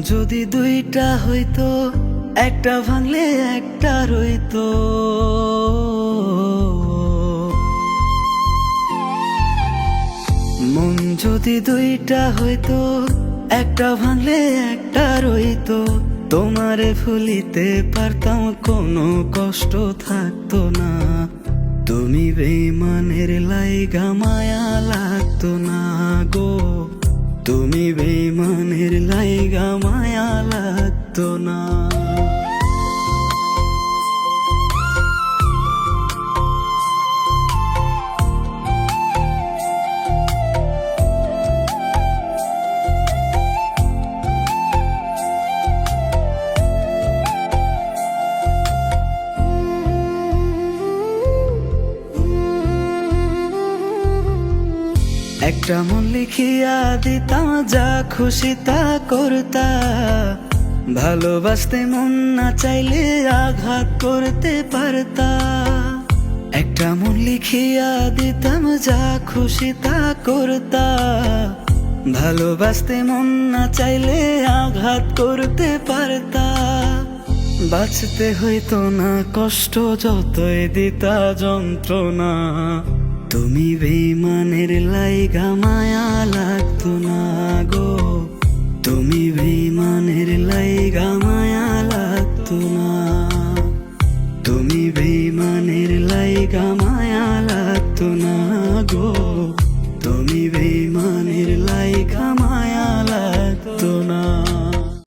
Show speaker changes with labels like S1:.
S1: যদি দুইটা হইতো, একটা ভাঙলে একটা রইতো। মন যদি দুইটা হইতো, একটা ভাঙলে একটা রইতো। তোমারে ভুলিতে পারতাম, কোনো কষ্ট থাকতো না। তুমি বেইমানের লাইগা মায়া লাগতো না গো, তুমি বেইমানের লাইগা মায়া লাগতো না। একটা মন লিখিয়া দিতাম, যা খুশি তা করতা। ভালোবাসতে মন না চাইলে আঘাত করতে পারতা। একটা মন লিখিয়া দিতাম, যা খুশি তা করতা। ভালোবাসতে মন না চাইলে আঘাত করতে পারতা। বাঁচতে হইতো না কষ্ট, যতই দিতা যন্ত্রণা। তুমি বেইমানের লাইগা মায়া লাগতো না গো, তুমি বেইমানের লাইগা মায়া লাগতো না। তুমি বেইমানের লাইগা মায়া লাগতো না গো, তুমি বেইমানের